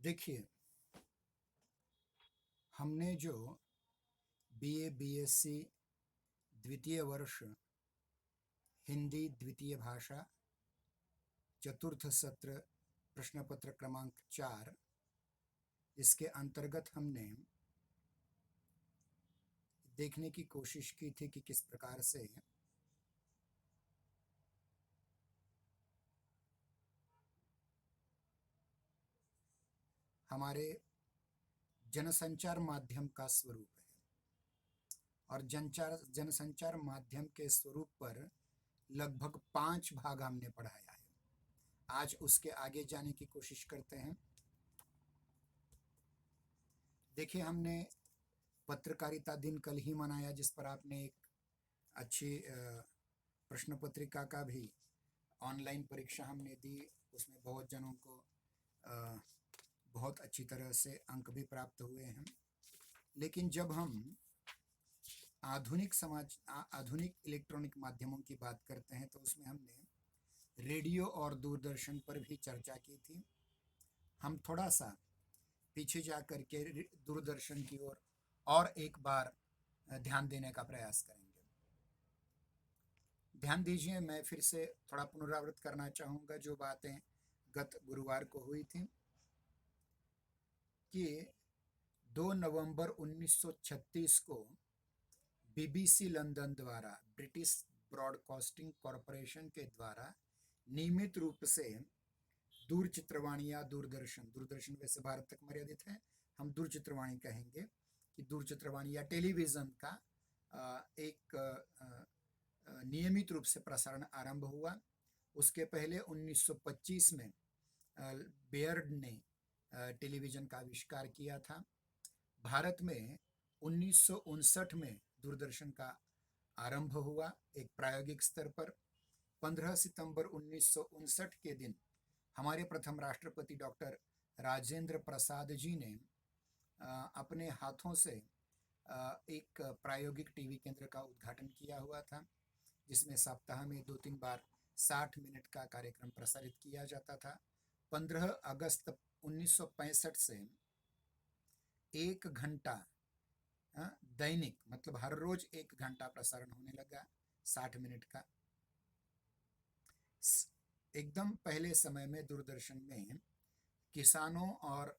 देखिए, हमने जो बीए, बीएससी द्वितीय वर्ष हिंदी द्वितीय भाषा चतुर्थ सत्र प्रश्न पत्र क्रमांक 4 इसके अंतर्गत हमने देखने की कोशिश की थी कि किस प्रकार से हमारे जनसंचार माध्यम का स्वरूप है और जनसंचार माध्यम के स्वरूप पर लगभग 5 भाग हमने पढ़ाया है। आज उसके आगे जाने की कोशिश करते हैं। देखिए, हमने पत्रकारिता दिन कल ही मनाया, जिस पर आपने एक अच्छी प्रश्न पत्रिका का भी ऑनलाइन परीक्षा हमने दी। उसमें बहुत जनों को बहुत अच्छी तरह से अंक भी प्राप्त हुए हैं। लेकिन जब हम आधुनिक इलेक्ट्रॉनिक माध्यमों की बात करते हैं तो उसमें हमने रेडियो और दूरदर्शन पर भी चर्चा की थी। हम थोड़ा सा पीछे जा कर के दूरदर्शन की ओर और एक बार ध्यान देने का प्रयास करेंगे। ध्यान दीजिए, मैं फिर से थोड़ा पुनरावृत्त करना चाहूँगा जो बातें गत गुरुवार को हुई थी कि 2 नवंबर 1936 को बीबीसी लंदन द्वारा ब्रिटिश ब्रॉडकास्टिंग कॉरपोरेशन के द्वारा नियमित रूप से दूरचित्रवाणी या दूरदर्शन वैसे भारत तक मर्यादित है, हम दूरचित्रवाणी कहेंगे कि दूरचित्रवाणी या टेलीविज़न का एक नियमित रूप से प्रसारण आरंभ हुआ। उसके पहले 1925 में बेयर्ड ने टेलीविज़न का आविष्कार किया था। भारत में 1959 में दूरदर्शन का आरंभ हुआ एक प्रायोगिक स्तर पर। 15 सितंबर 1959 के दिन हमारे प्रथम राष्ट्रपति डॉक्टर राजेंद्र प्रसाद जी ने अपने हाथों से एक प्रायोगिक टीवी केंद्र का उद्घाटन किया हुआ था, जिसमें सप्ताह में 2-3 बार 60 मिनट का कार्यक्रम प्रसारित किया जाता था। 15 अगस्त 1965 से 1 घंटा दैनिक, मतलब हर रोज 1 घंटा प्रसारण होने लगा 60 मिनट का। एकदम पहले समय में दूरदर्शन में किसानों और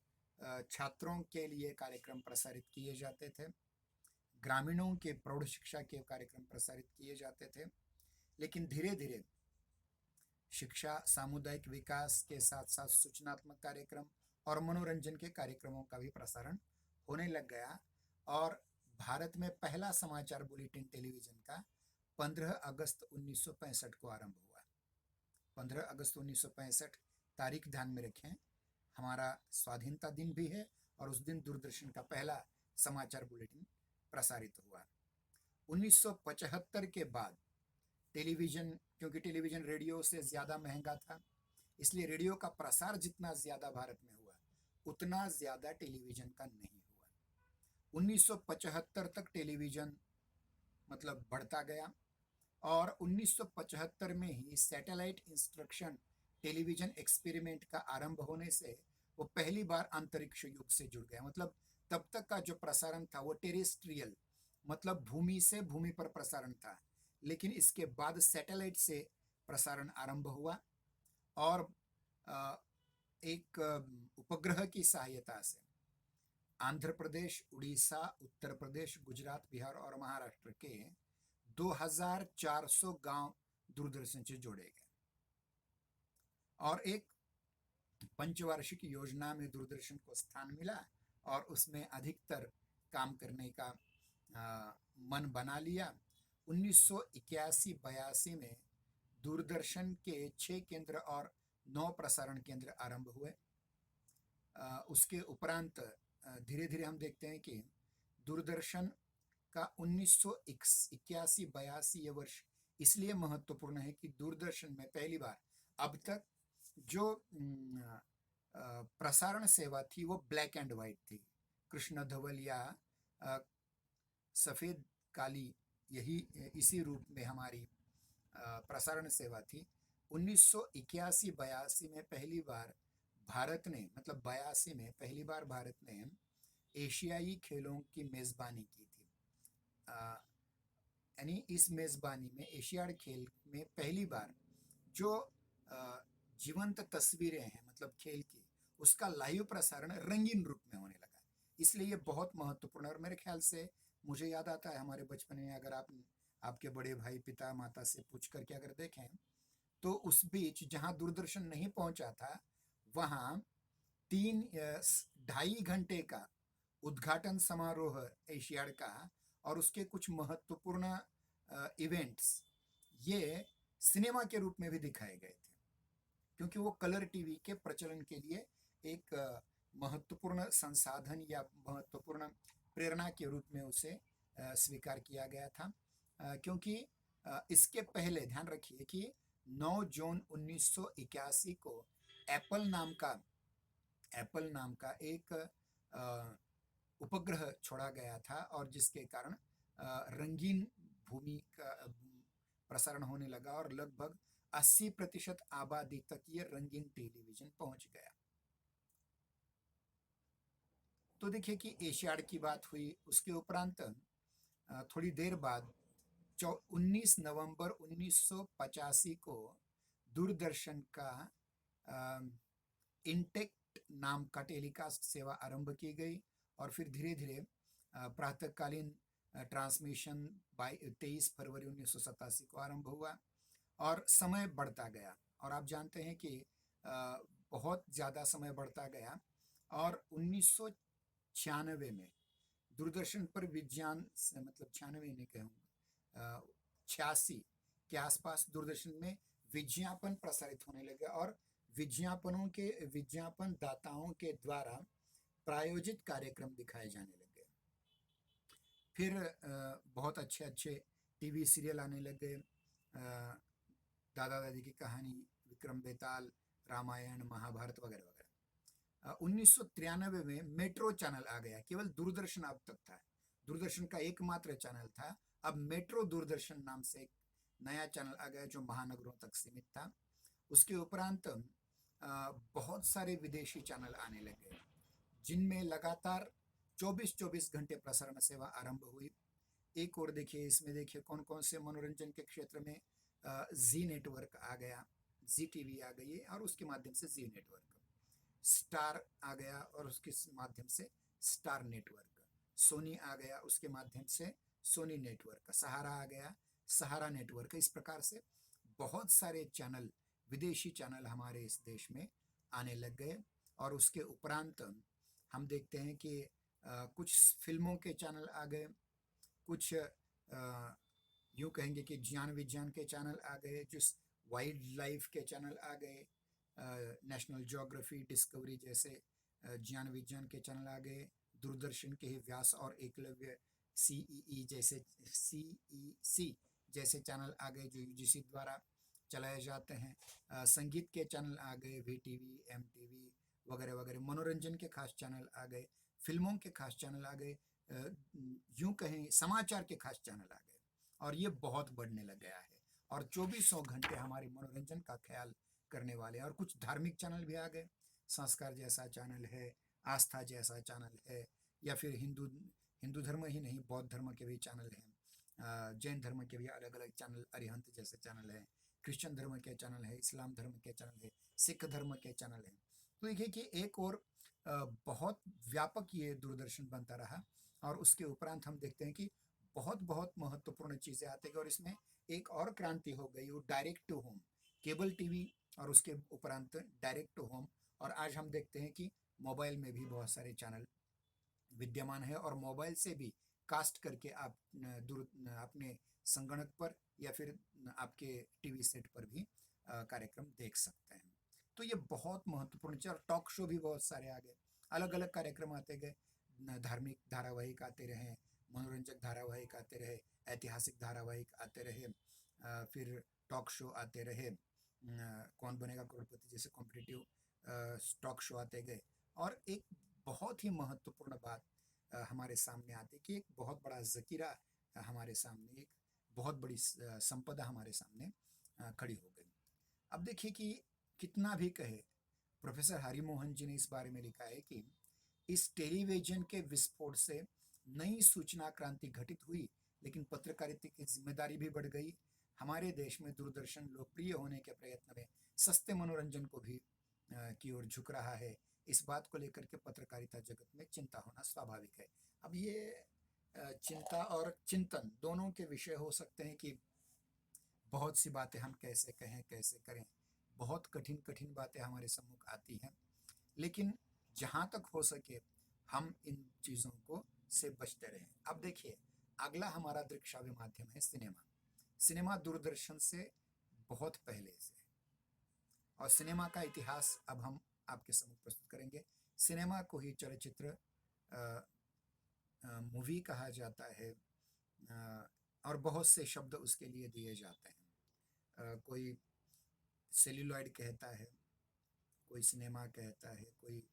छात्रों के लिए कार्यक्रम प्रसारित किए जाते थे, ग्रामीणों के प्रौढ़ शिक्षा के कार्यक्रम प्रसारित किए जाते थे। लेकिन धीरे धीरे शिक्षा, सामुदायिक विकास के साथ साथ सूचनात्मक कार्यक्रम और मनोरंजन के कार्यक्रमों का भी प्रसारण होने लग गया और भारत में पहला समाचार बुलेटिन टेलीविज़न का 15 अगस्त 1965 को आरंभ हुआ। 15 अगस्त 1965 तारीख ध्यान में रखें, हमारा स्वाधीनता दिन भी है और उस दिन दूरदर्शन का पहला समाचार बुलेटिन प्रसारित हुआ। 1975 के बाद टेलीविज़न, क्योंकि टेलीविज़न रेडियो से ज़्यादा महंगा था, इसलिए रेडियो का प्रसार जितना ज़्यादा भारत में हुआ उतना ज़्यादा टेलीविज़न का नहीं हुआ। 1975 तक टेलीविज़न मतलब बढ़ता गया और 1975 में ही सैटेलाइट इंस्ट्रक्शन टेलीविज़न एक्सपेरिमेंट का आरंभ होने से वो पहली बार अंतरिक्ष युग से जुड़ गया। मतलब तब तक का जो प्रसारण था वो टेरेस्ट्रियल, मतलब भूमि से भूमि पर प्रसारण था, लेकिन इसके बाद सैटेलाइट से प्रसारण आरंभ हुआ और एक उपग्रह की सहायता से आंध्र प्रदेश, उड़ीसा, उत्तर प्रदेश, गुजरात, बिहार और महाराष्ट्र के 2400 गांव दूरदर्शन से जोड़े गए और एक पंचवार्षिक योजना में दूरदर्शन को स्थान मिला और उसमें अधिकतर काम करने का मन बना लिया। 1981-82 में दूरदर्शन के 6 केंद्र और 9 प्रसारण केंद्र आरंभ हुए। उसके उपरांत धीरे धीरे हम देखते हैं कि दूरदर्शन का 1981-82 ये वर्ष इसलिए महत्वपूर्ण है कि दूरदर्शन में पहली बार अब तक जो प्रसारण सेवा थी वो ब्लैक एंड वाइट थी, कृष्ण धवल या सफ़ेद काली, यही इसी रूप में हमारी प्रसारण सेवा थी। 1981-82 में पहली बार भारत ने मतलब 82 में पहली बार भारत ने एशियाई खेलों की मेज़बानी की थी। अ, यानी इस मेज़बानी में एशियाड खेल में पहली बार जो अ, जीवंत तस्वीरें हैं मतलब खेल की, उसका लाइव प्रसारण रंगीन रूप में होने लगा। इसलिए ये बहुत महत्वपूर्ण है और मेरे ख्याल से मुझे याद आता है हमारे बचपन में, अगर आप आपके बड़े भाई पिता माता से पूछ करके अगर देखें, तो उस बीच जहां दूरदर्शन नहीं पहुंचा था, वहां 2.5 घंटे का उद्घाटन समारोह एशियाड का और उसके कुछ महत्वपूर्ण इवेंट्स ये सिनेमा के रूप में भी दिखाए गए थे, क्योंकि वो कलर टीवी के प्रचलन के लिए एक महत्वपूर्ण संसाधन या महत्वपूर्ण प्रेरणा के रूप में उसे स्वीकार किया गया था। क्योंकि इसके पहले ध्यान रखिए कि 9 जून 1981 को एप्पल नाम का एक उपग्रह छोड़ा गया था और जिसके कारण रंगीन भूमि का प्रसारण होने लगा और लगभग 80% आबादी तक ये रंगीन टेलीविजन पहुंच गया। तो देखिए कि एशियाड की बात हुई, उसके उपरांत थोड़ी देर बाद 19 नवंबर 1985 को दूरदर्शन का इंटेक्ट नाम का टेलीकास्ट सेवा आरंभ की गई और फिर धीरे धीरे प्रातःकालीन ट्रांसमिशन 23 फरवरी 1987 को आरंभ हुआ और समय बढ़ता गया और आप जानते हैं कि बहुत ज़्यादा समय बढ़ता गया और 1996 में दूरदर्शन पर विज्ञान मतलब 96 नहीं कहूँगा, 86 के आसपास दूरदर्शन में विज्ञापन प्रसारित होने लगे और विज्ञापन दाताओं के द्वारा प्रायोजित कार्यक्रम दिखाए जाने लगे। फिर बहुत अच्छे अच्छे टीवी सीरियल आने लगे, दादा दादी की कहानी, विक्रम बेताल, रामायण, महाभारत वगैरह वगैरह। 1993 में मेट्रो चैनल आ गया। केवल दूरदर्शन अब तक था, दूरदर्शन का एकमात्र चैनल था। अब मेट्रो दूरदर्शन नाम से एक नया चैनल आ गया जो महानगरों तक सीमित था। उसके उपरांत बहुत सारे विदेशी चैनल आने लगे जिनमें लगातार 24-24 घंटे प्रसारण सेवा आरंभ हुई। एक और देखिए, इसमें देखिए कौन कौन से मनोरंजन के क्षेत्र में जी नेटवर्क आ गया, जी टीवी आ गई और उसके माध्यम से जी नेटवर्क, स्टार आ गया और उसके माध्यम से स्टार नेटवर्क, सोनी आ गया उसके माध्यम से सोनी नेटवर्क, सहारा आ गया सहारा नेटवर्क। इस प्रकार से बहुत सारे चैनल, विदेशी चैनल हमारे इस देश में आने लग गए और उसके उपरांत हम देखते हैं कि कुछ फिल्मों के चैनल आ गए, कुछ यूँ कहेंगे कि ज्ञान विज्ञान के चैनल आ गए, जिस वाइल्ड लाइफ के चैनल आ गए, नेशनल ज्योग्राफी, डिस्कवरी जैसे ज्ञान विज्ञान के चैनल आ गए। दूरदर्शन के ही व्यास और एकलव्य CEC जैसे चैनल आ गए जो UGC द्वारा चलाए जाते हैं। संगीत के चैनल आ गए, VTV, MTV वगैरह वगैरह। मनोरंजन के खास चैनल आ गए, फिल्मों के खास चैनल आ गए, यूँ कहें समाचार के खास चैनल आ गए और ये बहुत बढ़ने लग गया है और 2400 घंटे हमारे मनोरंजन का ख्याल करने वाले और कुछ धार्मिक चैनल भी आ गए। संस्कार जैसा चैनल है, आस्था जैसा चैनल है, या फिर हिंदू हिंदू धर्म ही नहीं, बौद्ध धर्म के भी चैनल हैं, जैन धर्म के भी अलग अलग चैनल, अरिहंत जैसे चैनल हैं, क्रिश्चियन धर्म के चैनल है, इस्लाम धर्म के चैनल है, सिख धर्म के चैनल हैं। तो देखिए कि एक और बहुत व्यापक ये दूरदर्शन बनता रहा और उसके उपरांत हम देखते हैं कि बहुत बहुत महत्वपूर्ण चीज़ें आती गई और इसमें एक और क्रांति हो गई, वो direct to home, cable TV और उसके उपरांत डायरेक्ट टू होम। और आज हम देखते हैं कि मोबाइल में भी बहुत सारे चैनल विद्यमान है और मोबाइल से भी कास्ट करके आप दूर अपने संगणक पर या फिर आपके टीवी सेट पर भी कार्यक्रम देख सकते हैं। तो ये बहुत महत्वपूर्ण चीज़। और टॉक शो भी बहुत सारे आ गए, अलग अलग कार्यक्रम आते गए, धार्मिक धारावाहिक आते रहे, मनोरंजक धारावाहिक आते रहे, ऐतिहासिक धारावाहिक आते रहे, फिर टॉक शो आते रहे, कौन बनेगा करोड़पति जैसे कॉम्पिटिटिव टॉक शो आते गए। और एक बहुत ही महत्वपूर्ण बात हमारे सामने आती कि एक बहुत बड़ा ज़खीरा हमारे सामने, एक बहुत बड़ी संपदा हमारे सामने खड़ी हो गई। अब देखिए कि कितना भी कहे, प्रोफेसर हरिमोहन जी ने इस बारे में लिखा है कि इस टेलीविजन के विस्फोट से नई सूचना क्रांति घटित हुई, लेकिन पत्रकारिता की जिम्मेदारी भी बढ़ गई। हमारे देश में दूरदर्शन लोकप्रिय होने के प्रयत्न में सस्ते मनोरंजन को भी की ओर झुक रहा है। इस बात को लेकर के पत्रकारिता जगत में चिंता होना स्वाभाविक है। अब ये चिंता और चिंतन दोनों के विषय हो सकते हैं कि बहुत सी बातें हम कैसे कहें, कैसे करें। बहुत कठिन कठिन बातें हमारे सम्मुख आती हैं, लेकिन जहाँ तक हो सके हम इन चीज़ों को से बचते रहें। अब देखिए, अगला हमारा दृक्श्राव्य माध्यम है सिनेमा। सिनेमा दूरदर्शन से बहुत पहले से, और सिनेमा का इतिहास अब हम आपके सम्मुख प्रस्तुत करेंगे। सिनेमा को ही चलचित्र मूवी कहा जाता है, और बहुत से शब्द उसके लिए दिए जाते हैं। कोई सेल्यूलॉइड कहता है, कोई सिनेमा कहता है, कोई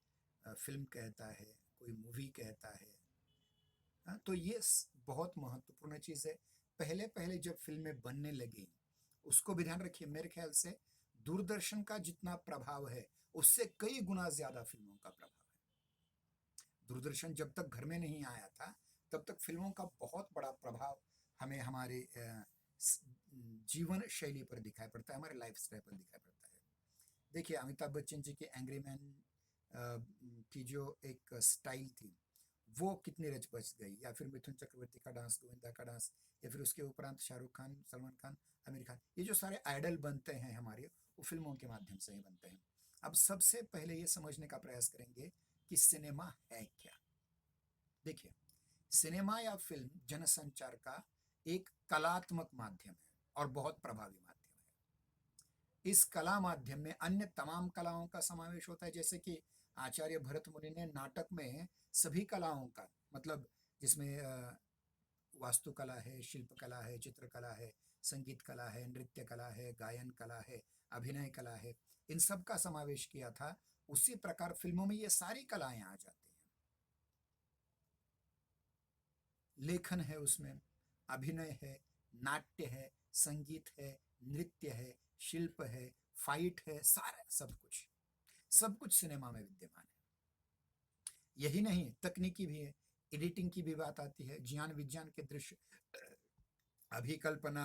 फिल्म कहता है, कोई मूवी कहता है। तो ये बहुत महत्वपूर्ण चीज़ है। पहले पहले जब फिल्में बनने लगी, उसको भी ध्यान रखिए, मेरे ख्याल से दूरदर्शन का जितना प्रभाव है उससे कई गुना ज्यादा फिल्मों का प्रभाव है। दूरदर्शन जब तक घर में नहीं आया था तब तक फिल्मों का बहुत बड़ा प्रभाव हमें हमारे जीवन शैली पर दिखाई पड़ता है, हमारे लाइफ स्टाइल पर दिखाई पड़ता है। देखिए, अमिताभ बच्चन जी की एंग्री मैन की जो एक स्टाइल थी वो कितनी रच बच गई, या फिर मिथुन चक्रवर्ती का डांस, गोविंदा का डांस, या फिर उसके उपरांत शाहरुख खान, सलमान खान, आमिर खान, ये जो सारे आइडल बनते हैं हमारे, वो फिल्मों के माध्यम से ही बनते हैं। अब सबसे पहले ये समझने का प्रयास करेंगे कि सिनेमा है क्या। देखिए, सिनेमा या फिल्म जनसंचार का एक कलात्मक माध्यम है और बहुत प्रभावी माध्यम है। इस कला माध्यम में अन्य तमाम कलाओं का समावेश होता है, जैसे कि आचार्य भरत मुनि ने नाटक में सभी कलाओं का, मतलब जिसमें वास्तुकला है, शिल्पकला है, चित्रकला है, संगीत कला है, नृत्य कला है, गायन कला है, अभिनय कला है, इन सब का समावेश किया था। उसी प्रकार फिल्मों में ये सारी कलाएं आ जाती हैं। लेखन है उसमें, अभिनय है, नाट्य है, संगीत है, नृत्य है, शिल्प है, फाइट है, सारा सब कुछ सिनेमा में विद्यमान है। यही नहीं, तकनीकी भी है, एडिटिंग की भी बात आती है, ज्ञान विज्ञान के दृश्य, अभिकल्पना,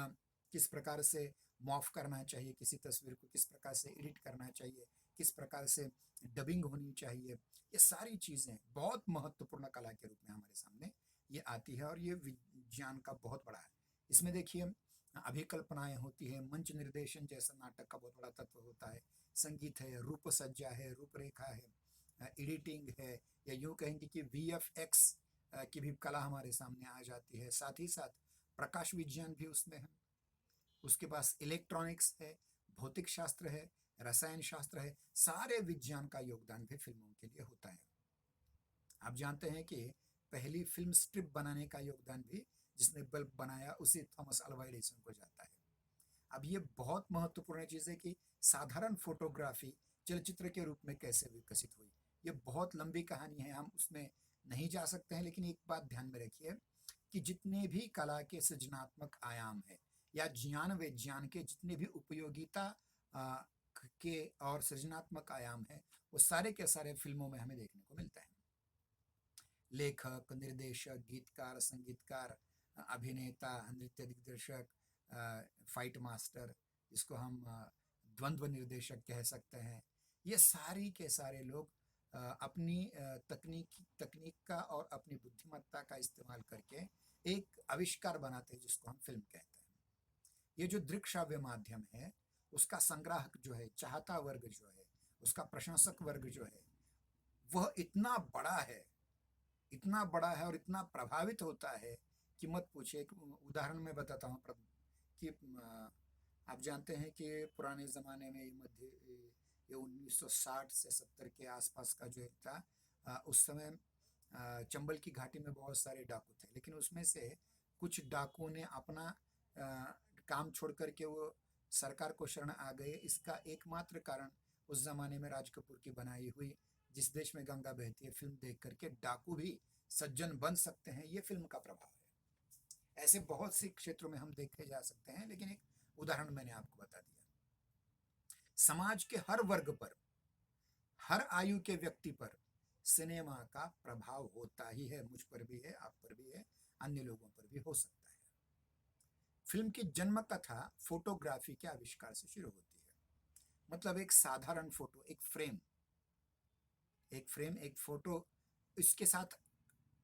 किस प्रकार से मॉफ करना चाहिए किसी तस्वीर को, किस प्रकार से एडिट करना चाहिए, किस प्रकार से डबिंग होनी चाहिए, ये सारी चीज़ें बहुत महत्वपूर्ण कला के रूप में हमारे सामने ये आती है, और ये विज्ञान का बहुत बड़ा है। इसमें देखिए, अभिकल्पनाएं होती है, मंच निर्देशन जैसा नाटक का बहुत बड़ा तत्व होता है, संगीत है, रूप सज्जा है, रूपरेखा है, एडिटिंग है, या यूँ कहेंगे कि VFX की भी कला हमारे सामने आ जाती है। साथ ही साथ प्रकाश विज्ञान भी उसमें है, उसके पास इलेक्ट्रॉनिक्स है, भौतिक शास्त्र है, रसायन शास्त्र है, सारे विज्ञान का योगदान भी फिल्मों के लिए होता है। आप जानते हैं कि पहली फिल्म स्ट्रिप बनाने का योगदान भी जिसने बल्ब बनाया उसी थॉमस अल्वा एडिसन को जाता है। अब ये बहुत महत्वपूर्ण चीज़ है कि साधारण फोटोग्राफी चलचित्र के रूप में कैसे विकसित हुई। ये बहुत लंबी कहानी है, हम उसमें नहीं जा सकते हैं, लेकिन एक बात ध्यान में रखिए कि जितने भी कला के सृजनात्मक आयाम है या ज्ञान विज्ञान के जितने भी उपयोगिता आ, के और सृजनात्मक आयाम है, वो सारे के सारे फिल्मों में हमें देखने को मिलता है। लेखक, निर्देशक, गीतकार, संगीतकार, अभिनेता, नृत्य दिग्दर्शक, फाइट मास्टर, जिसको हम द्वंद्व निर्देशक कह सकते हैं, ये सारी के सारे लोग अपनी तकनीक का और अपनी बुद्धिमत्ता का इस्तेमाल करके एक आविष्कार बनाते हैं जिसको हम फिल्म कहते हैं। ये जो दृक्श्राव्य माध्यम है उसका संग्राहक जो है, चाहता वर्ग जो है, उसका प्रशंसक वर्ग जो है, वह इतना बड़ा है और इतना प्रभावित होता है कि मत पूछिए। एक उदाहरण मैं बताता हूँ कि आप जानते हैं कि पुराने ज़माने में ये 1960 से 70 के आसपास का जो था, उस समय चंबल की घाटी में बहुत सारे डाकू थे, लेकिन उसमें से कुछ डाकुओं ने अपना काम छोड़ करके वो सरकार को शरण आ गए। इसका एकमात्र कारण उस जमाने में राज कपूर की बनाई हुई जिस देश में गंगा बहती है फिल्म देख करके डाकू भी सज्जन बन सकते हैं, ये फिल्म का प्रभाव है। ऐसे बहुत से क्षेत्रों में हम देखे जा सकते हैं, लेकिन एक उदाहरण मैंने आपको बता दिया। समाज के हर वर्ग पर, हर आयु के व्यक्ति पर सिनेमा का प्रभाव होता ही है। मुझ पर भी है, आप पर भी है, अन्य लोगों पर भी हो सकता है। फिल्म की जन्म कथा फोटोग्राफी के आविष्कार से शुरू होती है। मतलब एक साधारण फोटो, एक फोटो, इसके साथ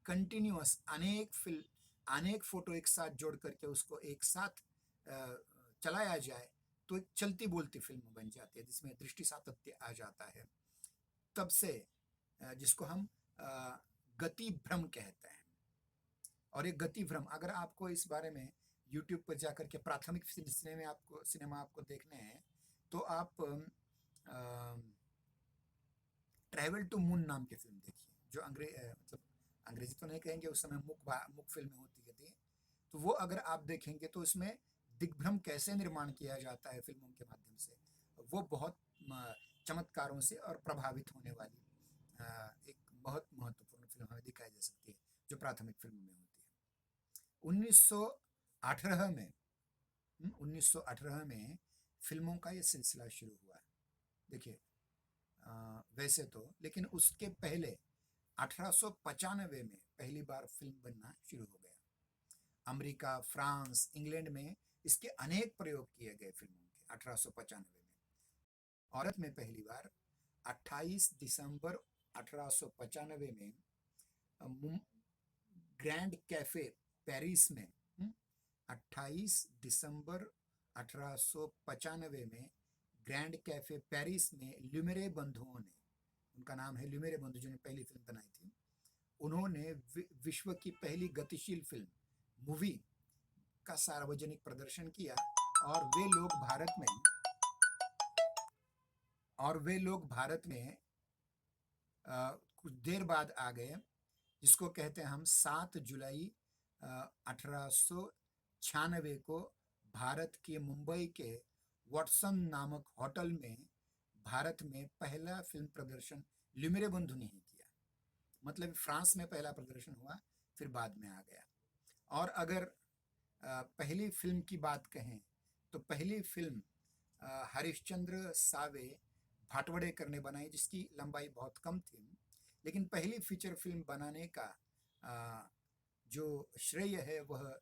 कंटिन्यूअस अनेक फोटो एक साथ जोड़ करके उसको एक साथ चलाया जाए तो एक चलती बोलती फिल्म बन जाती है, जिसमें दृष्टि सातत्य आ जाता है। तब से जिसको हम गति भ्रम कहते हैं। और एक गति भ्रम, अगर आपको इस बारे में यूट्यूब पर जाकर के प्राथमिक सिनेमा आपको देखने हैं, तो आप ट्रैवल टू मून नाम की फिल्म देखिए, जो मतलब अंग्रेजी तो नहीं कहेंगे, उस समय मुख फिल्में होती थी। तो वो अगर आप देखेंगे तो इसमें दिग्भ्रम कैसे निर्माण किया जाता है फिल्मों के माध्यम से, वो बहुत चमत्कारों से और प्रभावित होने वाली एक बहुत महत्वपूर्ण फिल्म हमें दिखाई दे सकती है, जो प्राथमिक फिल्म में होती है। 1918 में 1918 में फिल्मों का ये सिलसिला शुरू हुआ। देखिए, वैसे तो, लेकिन उसके पहले 1895 में पहली बार फिल्म बनना शुरू हो गया। अमेरिका, फ्रांस, इंग्लैंड में इसके अनेक प्रयोग किए गए फिल्मों के। 1895 में भारत में पहली बार 28 दिसंबर 1895 में ग्रैंड कैफे पेरिस में 28 दिसंबर 1895 में ग्रैंड कैफे पेरिस में ल्यूमेरे बंधुओं ने, उनका नाम है ल्यूमेरे बंधु, जिन्होंने पहली फिल्म बनाई थी, उन्होंने विश्व की पहली गतिशील फिल्म मूवी का सार्वजनिक प्रदर्शन किया। और वे लोग भारत में कुछ देर बाद आ गए, जिसको कहते हैं हम 7 जुलाई 1896 को भारत के मुंबई के वाटसन नामक होटल में भारत में पहला फिल्म प्रदर्शन ल्यूमेरे बंधु ने ही किया। मतलब फ्रांस में पहला प्रदर्शन हुआ, फिर बाद में आ गया। और अगर पहली फिल्म की बात कहें तो पहली फिल्म हरिश्चंद्र सावे भाटवड़ेकर ने बनाई, जिसकी लंबाई बहुत कम थी। लेकिन पहली फीचर फिल्म बनाने का जो श्रेय है वह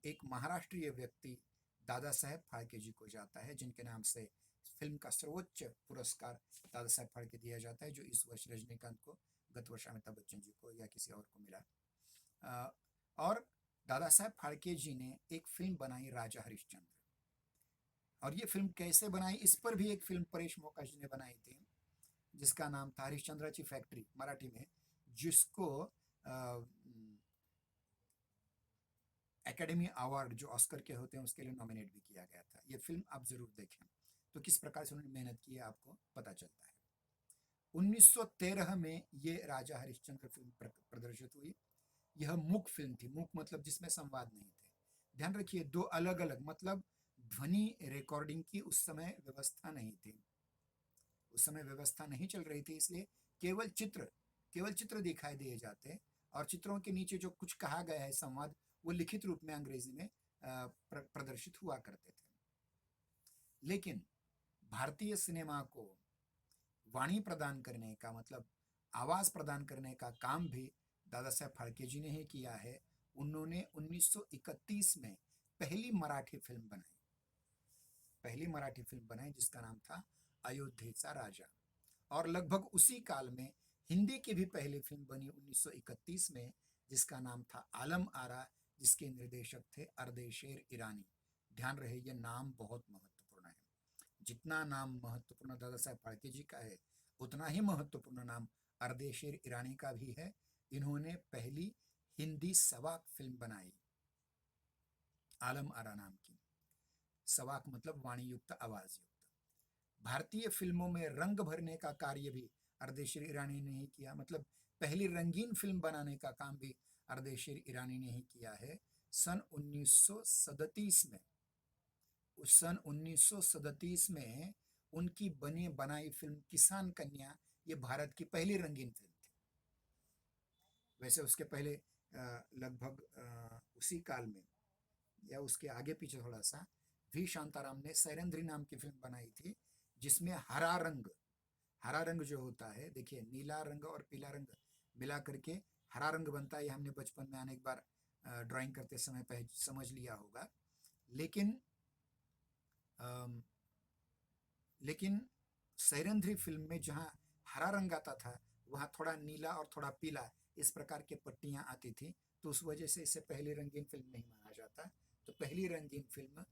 एक महाराष्ट्रीय व्यक्ति दादा साहेब फाल्के जी को जाता है, जिनके नाम से फिल्म का सर्वोच्च पुरस्कार दादा साहेब फाल्के दिया जाता है, जो इस वर्ष रजनीकांत को, गत वर्ष अमिताभ बच्चन जी को या किसी और को मिला। और दादा साहेब फाल्के जी ने एक फिल्म बनाई राजा हरिश्चंद्र। और ये फिल्म कैसे बनाई, इस पर भी एक फिल्म परेश मोका जी ने बनाई थी, जिसका नाम था हरिश्चंद्राची फैक्ट्री मराठी में, जिसको एकेडमी अवार्ड जो ऑस्कर के होते हैं उसके लिए नॉमिनेट भी किया गया था। ये फिल्म आप जरूर देखें, तो किस प्रकार से उन्होंने मेहनत की है आपको पता चलता है। 1913 में ये राजा हरिश्चंद्र फिल्म प्रदर्शित हुई। यह मूक फिल्म थी। मूक मतलब जिसमें संवाद नहीं थे। ध्यान रखिए, दो अलग अलग, मतलब ध्वनि रिकॉर्डिंग की उस समय व्यवस्था नहीं थी, उस समय व्यवस्था नहीं चल रही थी, इसलिए केवल चित्र दिखाई दिए जाते, और चित्रों के नीचे जो कुछ कहा गया है संवाद, वो लिखित रूप में अंग्रेजी में प्रदर्शित हुआ करते थे। लेकिन भारतीय सिनेमा को वाणी प्रदान करने का, मतलब आवाज प्रदान करने का काम भी दादा साहेब फाल्के जी ने ही किया है। उन्होंने 1931 में पहली मराठी फिल्म बनाई जिसका नाम था अयोध्येचा राजा। और लगभग उसी काल में हिंदी की भी पहली फिल्म बनी 1931 में, जिसका नाम था आलम आरा, जिसके निर्देशक थे अर्देशेर ईरानी। ध्यान रहे, यह नाम बहुत महत्वपूर्ण है। जितना नाम महत्वपूर्ण दादा साहेब फाल्के जी का है, उतना ही महत्वपूर्ण नाम अर्देशेर ईरानी का भी है। इन्होंने पहली हिंदी सवाक फिल्म बनाई, आलम आरा नाम की। सवाक मतलब वाणी युक्त, आवाज युक्त। भारतीय फिल्मों में रंग भरने का कार्य भी अर्देशेर ईरानी ने ही किया। मतलब पहली रंगीन फिल्म बनाने का काम भी अर्देशेर ईरानी ने ही किया है। सन 1937 में उनकी बनाई फिल्म किसान कन्या, ये भारत की पहली रंगीन फिल्म थी। वैसे उसके पहले लगभग उसी काल में या उसके आगे पीछे थोड़ा सा वी शांताराम ने सैरेंद्री नाम की फिल्म बनाई थी, जिसमें हरा रंग हरा रंग जो होता है, देखिए नीला रंग और पीला रंग मिला करके हरा रंग बनता है, ये हमने बचपन में अनेक बार ड्राइंग करते समय समझ लिया होगा। लेकिन अम, लेकिन सैरंध्री फिल्म में जहाँ हरा रंग आता था, वहाँ थोड़ा नीला और थोड़ा पीला इस प्रकार के पट्टियाँ आती थी, तो उस वजह से इसे पहली रंगीन फिल्म नहीं माना जाता। तो पहली रंगीन फिल्म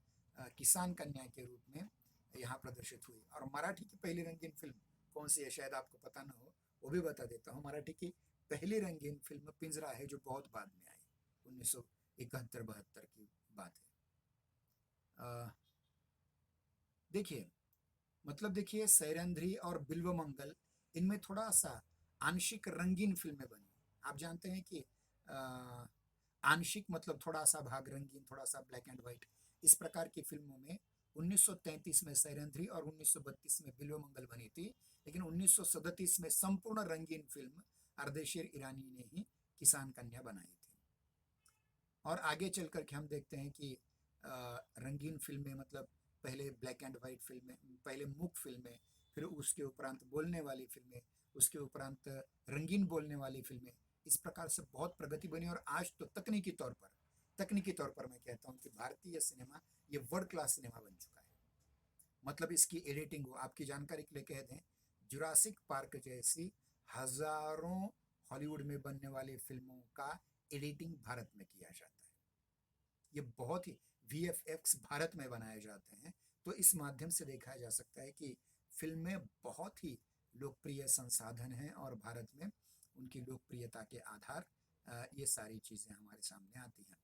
किसान कन्या के रूप में यहाँ प्रदर्शित हुई। और मराठी की पहली रंगीन फिल्म कौन सी है, शायद आपको पता ना हो, वो भी बता देता हूँ। मराठी की पहली रंगीन फिल्म पिंजरा है, जो बहुत बाद में आई, 1971-72 की बात है। देखिए, मतलब देखिए सैरंध्री और बिल्वमंगल, इनमें थोड़ा सा आंशिक रंगीन फिल्में बनी। आप जानते हैं कि आंशिक मतलब थोड़ा सा भाग रंगीन, थोड़ा सा ब्लैक एंड व्हाइट, इस प्रकार की फिल्मों में 1933 में सैरंध्री और 1932 में बिल्वमंगल बनी थी। लेकिन 1937 में संपूर्ण रंगीन फिल्म अर्देशीर ईरानी ने ही किसान कन्या बनाई थी। और आगे चल करके हम देखते हैं कि रंगीन फिल्में, मतलब पहले ब्लैक एंड वाइट फिल्में, पहले मूक फिल्में, फिर उसके उपरांत बोलने वाली फिल्में, उसके उपरांत रंगीन बोलने वाली फिल्में, इस प्रकार से बहुत प्रगति बनी। और आज तो तकनीकी तौर पर मैं कहता हूँ कि भारतीय सिनेमा ये वर्ल्ड क्लास सिनेमा बन चुका है। मतलब इसकी एडिटिंग हो, आपकी जानकारी के लिए कह दें, जुरासिक पार्क जैसी हजारों हॉलीवुड में बनने वाली फिल्मों का एडिटिंग भारत में किया जाता है। ये बहुत ही वीएफएक्स भारत में बनाए जाते हैं। तो इस माध्यम से देखा जा सकता है कि फिल्में बहुत ही लोकप्रिय संसाधन हैं, और भारत में उनकी लोकप्रियता के आधार ये सारी चीज़ें हमारे सामने आती हैं।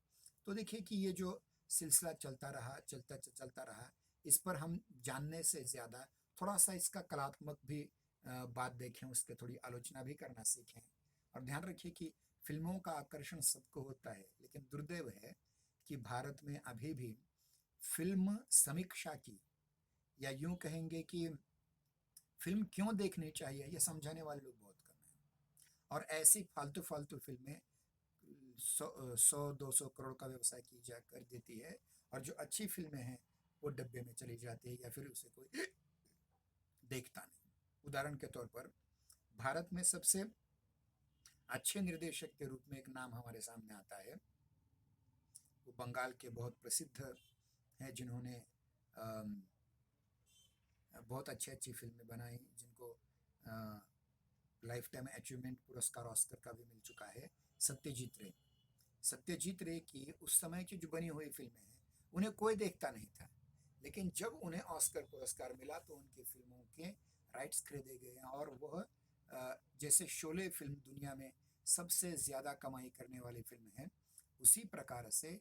तो देखिए कि ये जो सिलसिला चलता रहा, इस पर हम जानने से ज़्यादा थोड़ा सा इसका कलात्मक भी बात देखें, उसके थोड़ी आलोचना भी करना सीखें। और ध्यान रखिए कि फिल्मों का आकर्षण सबको होता है, लेकिन दुर्दैव है कि भारत में अभी भी फिल्म समीक्षा की, या यूं कहेंगे कि फिल्म क्यों देखनी चाहिए, ये समझाने वाले लोग बहुत कम हैं। और ऐसी फालतू फालतू फिल्में 100-200 करोड़ का व्यवसाय की जा कर देती है, और जो अच्छी फिल्में हैं वो डब्बे में चली जाती है, या फिर उसे कोई देखता नहीं। उदाहरण के तौर पर भारत में सबसे अच्छे निर्देशक के रूप में एक नाम हमारे सामने आता है। वो बंगाल के बहुत प्रसिद्ध हैं, जिन्होंने बहुत अच्छी फिल्में बनाई, जिनको लाइफ टाइम अचीवमेंट पुरस्कार ऑस्कर का भी मिल चुका है। सत्यजीत रे, सत्यजीत रे की उस समय की जो बनी हुई फिल्में हैं, उन्हें कोई देखता नहीं था, लेकिन जब उन्हें ऑस्कर पुरस्कार मिला तो उनकी फिल्मों के राइट्स खरीदे गए, और वह जैसे शोले फिल्म दुनिया में सबसे ज़्यादा कमाई करने वाली फिल्म है, उसी प्रकार से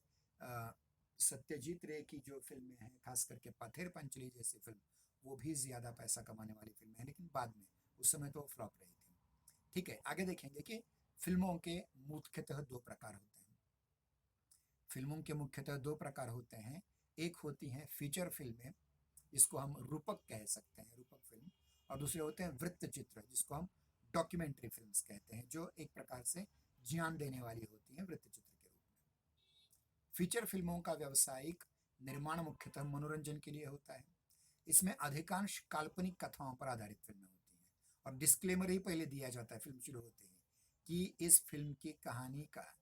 सत्यजीत रे की जो फिल्में हैं, खास करके पथेर पंचली जैसी फिल्म, वो भी ज़्यादा पैसा कमाने वाली फिल्म है। लेकिन बाद में, उस समय तो फ्लॉप रही थी। ठीक है, आगे देखेंगे कि फिल्मों के मुख्यतः दो प्रकार होते हैं। फिल्मों के मुख्यतः दो प्रकार होते हैं। एक होती हैं फीचर फिल्में, जिसको हम रूपक कह सकते हैं, रूपक फिल्म। और दूसरे होते हैं वृत्त चित्र, जिसको हम डॉक्यूमेंट्री फिल्म्स कहते हैं, जो एक प्रकार से ज्ञान देने वाली होती हैं वृत्त चित्र के रूप में। फीचर फिल्मों का व्यावसायिक निर्माण मुख्यतः मनोरंजन के लिए होता है। इसमें अधिकांश काल्पनिक कथाओं पर आधारित फिल्में होती हैं, और डिस्क्लेमर ही पहले दिया जाता है फिल्म शुरू होते ही, कि इस फिल्म की कहानी का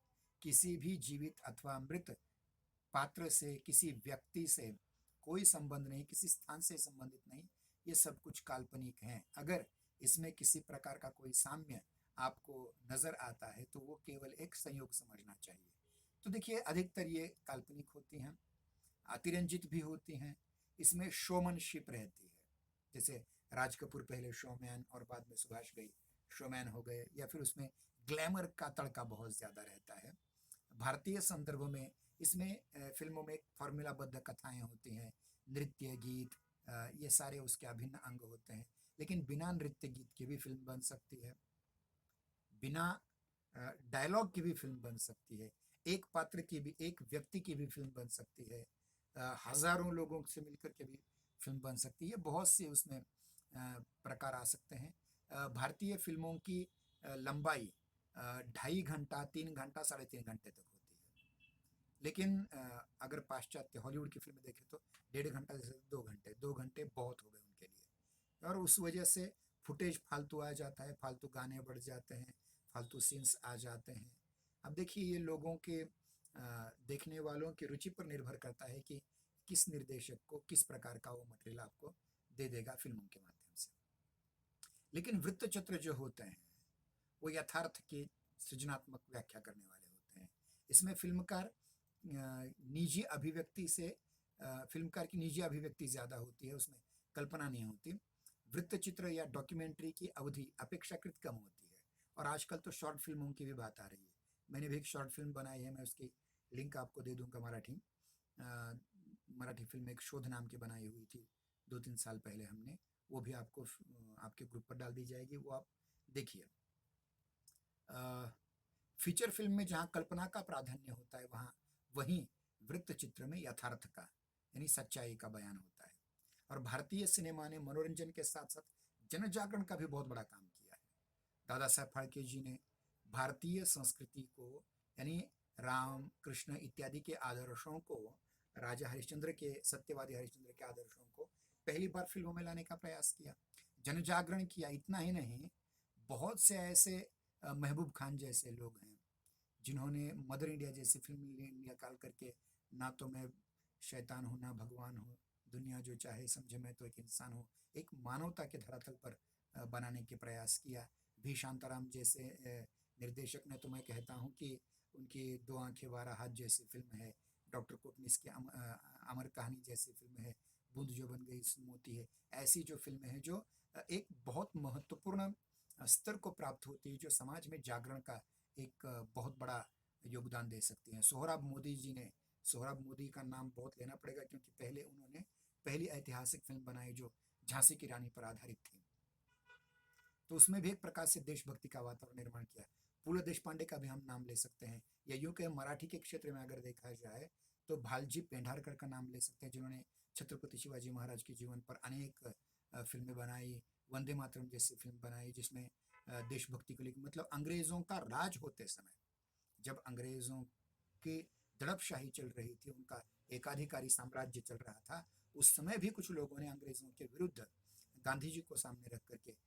किसी भी जीवित अथवा मृत पात्र से, किसी व्यक्ति से कोई संबंध नहीं, किसी स्थान से संबंधित नहीं, ये सब कुछ काल्पनिक हैं। अगर इसमें किसी प्रकार का कोई साम्य आपको नजर आता है, तो वो केवल एक संयोग समझना चाहिए। तो देखिए, अधिकतर ये काल्पनिक होती हैं, अतिरंजित भी होती हैं। इसमें शोमनशिप रहती है, जैसे राज कपूर पहले शोमैन और बाद में सुभाष घई शोमैन हो गए, या फिर उसमें ग्लैमर का तड़का बहुत ज़्यादा रहता है। भारतीय संदर्भ में इसमें फिल्मों में फॉर्मूलाबद्ध कथाएं होती हैं, नृत्य गीत, ये सारे उसके अभिन्न अंग होते हैं। लेकिन बिना नृत्य गीत की भी फिल्म बन सकती है, बिना डायलॉग की भी फिल्म बन सकती है, एक पात्र की भी, एक व्यक्ति की भी फिल्म बन सकती है, हजारों लोगों से मिलकर के भी फिल्म बन सकती है। बहुत से उसमें प्रकार आ सकते हैं। भारतीय फिल्मों की लंबाई 2.5 घंटा, 3 घंटा, 3.5 घंटे तक होती है। लेकिन अगर पाश्चात्य हॉलीवुड की फिल्में देखें तो 1.5 घंटा से 2 घंटे, 2 घंटे बहुत हो गए उनके लिए। और उस वजह से फुटेज फालतू आ जाता है, फालतू गाने बढ़ जाते हैं, फालतू सीन्स आ जाते हैं। अब देखिए ये लोगों के देखने वालों की रुचि पर निर्भर करता है कि किस निर्देशक को किस प्रकार का वो मटेरियल आपको दे देगा फिल्मों के माध्यम से। लेकिन वृत्तचित्र जो होते हैं वो यथार्थ की सृजनात्मक व्याख्या करने वाले होते हैं। इसमें निजी अभिव्यक्ति से फिल्मकार की निजी अभिव्यक्ति ज़्यादा होती है, उसमें कल्पना नहीं होती। वृत्तचित्र या डॉक्यूमेंट्री की अवधि अपेक्षाकृत कम होती है और आजकल तो शॉर्ट फिल्मों की भी बात आ रही है। मैंने भी एक शॉर्ट फिल्म बनाई है, मैं उसकी लिंक आपको दे दूंगा। मराठी फिल्म एक शोध नाम की बनाई हुई थी 2-3 साल पहले हमने, वो भी आपके ग्रुप पर डाल दी जाएगी, वो आप देखिए। फीचर फिल्म में जहाँ कल्पना का प्राधान्य होता है वहाँ वहीं वृत्त चित्र में यथार्थ का यानी सच्चाई का बयान होता है। और भारतीय सिनेमा ने मनोरंजन के साथ साथ जन जागरण का भी बहुत बड़ा काम किया है। दादा साहब फाल्के जी ने भारतीय संस्कृति को यानी राम कृष्ण इत्यादि के आदर्शों को, राजा हरिश्चंद्र के, सत्यवादी हरिश्चंद्र के आदर्शों को पहली बार फिल्मों में लाने का प्रयास किया, जन जागरण किया। इतना ही नहीं, बहुत से ऐसे महबूब खान जैसे लोग हैं जिन्होंने मदर इंडिया जैसी फिल्म निकाल करके ना तो मैं शैतान हूँ ना भगवान हूँ, दुनिया जो चाहे समझे, मैं तो एक इंसान हूँ, एक मानवता के धरातल पर बनाने के प्रयास किया। भी शांताराम जैसे निर्देशक ने तो मैं कहता हूँ कि उनकी दो आंखें 12 हाथ जैसी फिल्म है, डॉक्टर कोटनिस की अमर कहानी जैसी फिल्म है, बूंद जो बन गई मोती है। ऐसी जो फिल्में हैं जो एक बहुत महत्वपूर्ण स्तर को प्राप्त होती है, जो समाज में जागरण का एक बहुत बड़ा योगदान दे सकती हैं। सोहराब मोदी जी ने, सोहराब मोदी का नाम बहुत लेना पड़ेगा क्योंकि पहले उन्होंने पहली ऐतिहासिक फिल्म बनाई जो झांसी की रानी पर आधारित थी, तो उसमें भी एक प्रकार से देशभक्ति का वातावरण निर्माण किया। पूर्ण देशपांडे का भी हम नाम ले सकते हैं, या यूं कि मराठी के क्षेत्र में अगर देखा जाए तो भालजी पेंढारकर का नाम ले सकते हैं, जिन्होंने छत्रपति शिवाजी महाराज के जीवन पर अनेक फिल्में बनाई, वंदे मातरम जैसी फिल्म बनाई जिसमें देशभक्ति को लेकर, मतलब अंग्रेजों का राज होते समय, जब अंग्रेजों की दड़पशाही चल रही थी, उनका एकाधिकारी साम्राज्य चल रहा था, उस समय भी कुछ लोगों ने अंग्रेजों के विरुद्ध गांधी जी को सामने रख करके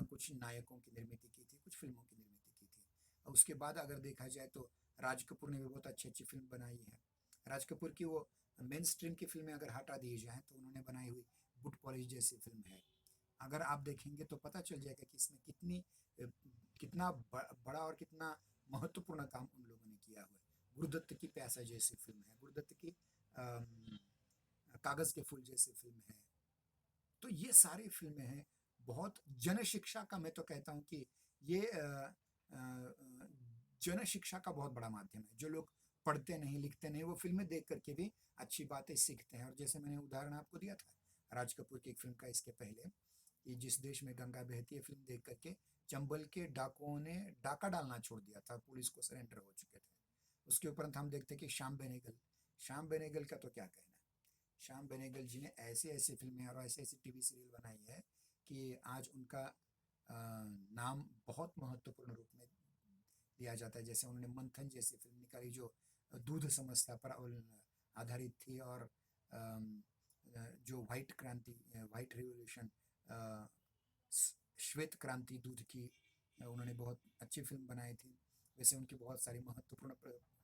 कुछ नायकों की निर्मित की थी, कुछ फिल्मों की निर्मित की थी। और उसके बाद अगर देखा जाए तो राज कपूर ने भी बहुत अच्छी अच्छी फिल्म बनाई है। राज कपूर की वो मेन स्ट्रीम की फिल्में अगर हटा दी जाए तो उन्होंने बनाई हुई बुट पॉलिश जैसी फिल्म है, अगर आप देखेंगे तो पता चल जाएगा कि इसमें कितना बड़ा और कितना महत्वपूर्ण काम उन लोगों ने किया हुआ है। गुरुदत्त की प्यासा जैसी फिल्म है, गुरुदत्त की कागज के फूल जैसी फिल्म है। तो ये सारी फिल्में हैं, बहुत जन शिक्षा का, मैं तो कहता हूँ कि ये जन शिक्षा का बहुत बड़ा माध्यम है। जो लोग पढ़ते नहीं लिखते नहीं वो फिल्में देख करके भी अच्छी बातें सीखते हैं। और जैसे मैंने उदाहरण आपको दिया था राज कपूर की एक फिल्म का इसके पहले, कि जिस देश में गंगा बहती है फिल्म देख करके चंबल के डाकुओं ने डाका डालना छोड़ दिया था, पुलिस को सरेंडर हो चुके थे। उसके उपरांत हम देखते कि श्याम बेनेगल का तो क्या कहना है। श्याम बेनेगल जी ने ऐसी ऐसी फिल्में और ऐसी ऐसी टीवी सीरियल बनाई है कि आज उनका नाम बहुत महत्वपूर्ण रूप में दिया जाता है। जैसे उन्होंने मंथन जैसी फिल्म निकाली जो दूध समस्या पर आधारित थी, और जो व्हाइट रिवोल्यूशन, श्वेत क्रांति दूध की, उन्होंने बहुत अच्छी फिल्म बनाई थी। वैसे उनकी बहुत सारी महत्वपूर्ण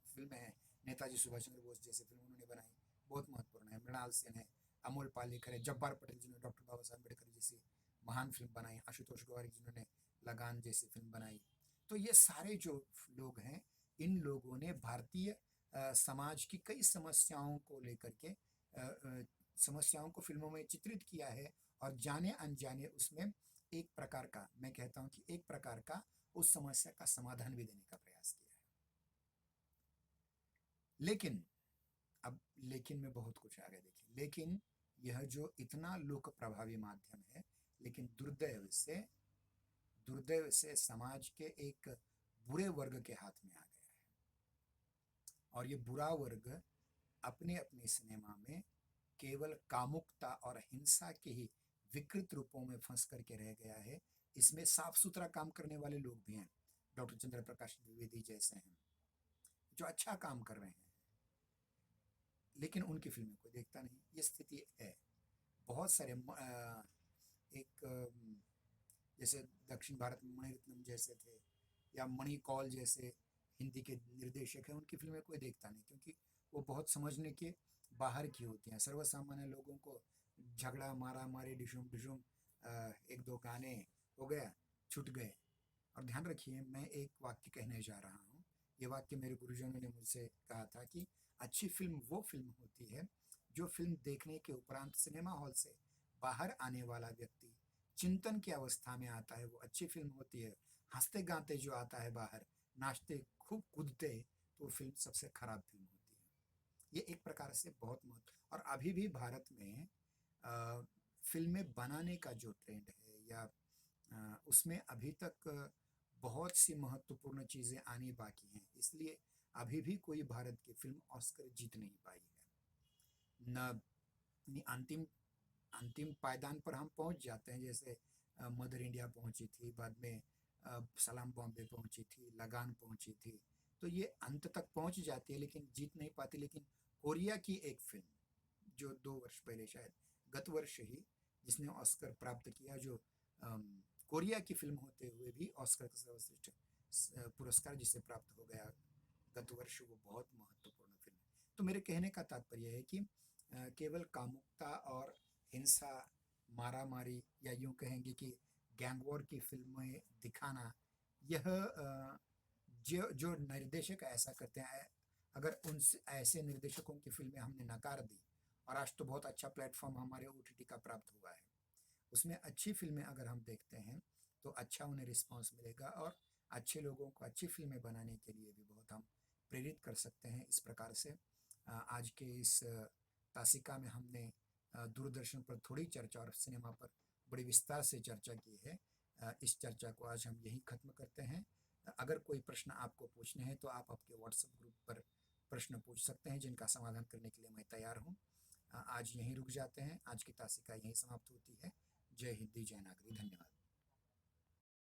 फिल्में हैं। नेताजी सुभाष चंद्र बोस जैसी फिल्म उन्होंने बनाई, बहुत महत्वपूर्ण है। मृणाल सेन है, अमोल पालेकर है, जब्बार पटेल जिन्होंने डॉक्टर बाबा साहब अम्बेडकर जैसी महान फिल्म बनाई, आशुतोष गौरी जिन्होंने लगान जैसी फिल्म बनाई। तो ये सारे जो लोग हैं, इन लोगों ने भारतीय समाज की कई समस्याओं को लेकर के समस्याओं को फिल्मों में चित्रित किया है, और जाने अनजाने उसमें एक प्रकार का, मैं कहता हूं कि एक प्रकार का उस समस्या का समाधान भी देने का प्रयास किया है। लेकिन अब लेकिन में बहुत कुछ आ गया। देखिए, लेकिन यह जो इतना लोक प्रभावी माध्यम है, लेकिन दुर्दैव से समाज के एक बुरे वर्ग के हाथ में आ गया है, और ये बुरा वर्ग अपने अपने सिनेमा में केवल कामुकता और हिंसा के ही विकृत रूपों में फंस करके रह गया है। इसमें साफ सुथरा काम करने वाले लोग भी हैं, डॉक्टर चंद्र प्रकाश द्विवेदी जैसे हैं जो अच्छा काम कर रहे हैं, लेकिन उनकी फिल्में कोई देखता नहीं। ये स्थिति है। बहुत सारे एक जैसे दक्षिण भारत में मणिरत्नम जैसे थे, या मणि कौल जैसे हिंदी के निर्देशक हैं, उनकी फिल्में कोई देखता नहीं, क्योंकि वो बहुत समझने के बाहर की होती हैं। सर्वसामान्य लोगों को झगड़ा मारा मारी डिशुम डिशुम, एक दो गाने हो गया, छूट गए। और ध्यान रखिए, मैं एक वाक्य कहने जा रहा हूँ। ये वाक्य मेरे गुरुजनों ने मुझसे कहा था कि अच्छी फिल्म वो फिल्म होती है जो फिल्म देखने के उपरांत सिनेमा हॉल से बाहर आने वाला व्यक्ति चिंतन की अवस्था में आता है, वो अच्छी फिल्म होती है। हंसते गाते जो आता है बाहर, नाचते खूब कूदते, तो वो फिल्म सबसे खराब फिल्म होती है। ये एक प्रकार से बहुत महत्व, और अभी भी भारत में अ, फिल्में बनाने का जो ट्रेंड है, या उसमें अभी तक बहुत सी महत्वपूर्ण चीज़ें आनी बाकी हैं, इसलिए अभी भी कोई भारत की फिल्म ऑस्कर जीत नहीं पाई है। न यानी अंतिम अंतिम पायदान पर हम पहुंच जाते हैं, जैसे मदर इंडिया पहुंची थी, बाद में सलाम बॉम्बे पहुंची थी, लगान पहुंची थी, तो ये अंत तक पहुंच जाती है लेकिन जीत नहीं पाती। लेकिन कोरिया की एक फिल्म जो 2 वर्ष पहले, शायद गत वर्ष ही, जिसने ऑस्कर प्राप्त किया, जो कोरिया की फिल्म होते हुए भी ऑस्कर का सर्वश्रेष्ठ पुरस्कार जिसे प्राप्त हो गया गत वर्ष, वो बहुत महत्वपूर्ण फिल्म है। तो मेरे कहने का तात्पर्य है कि केवल कामुकता और हिंसा, मारा मारी, या यूं कहेंगे कि गैंग वॉर की फिल्में दिखाना, यह जो जो निर्देशक ऐसा करते हैं, अगर उन ऐसे निर्देशकों की फिल्में हमने नकार दी, और आज तो बहुत अच्छा प्लेटफॉर्म हमारे ओटीटी का प्राप्त हुआ है, उसमें अच्छी फिल्में अगर हम देखते हैं तो अच्छा उन्हें रिस्पांस मिलेगा, और अच्छे लोगों को अच्छी फिल्में बनाने के लिए भी बहुत हम प्रेरित कर सकते हैं। इस प्रकार से आज के इस तासिका में हमने दूरदर्शन पर थोड़ी चर्चा और सिनेमा पर बड़ी विस्तार से चर्चा की है। इस चर्चा को आज हम यहीं ख़त्म करते हैं। अगर कोई प्रश्न आपको पूछने हैं तो आप आपके व्हाट्सएप ग्रुप पर प्रश्न पूछ सकते हैं, जिनका समाधान करने के लिए मैं तैयार हूँ। आज यहीं रुक जाते हैं, आज की तासिका यहीं समाप्त होती है। जय हिंद, जय नागरी, धन्यवाद।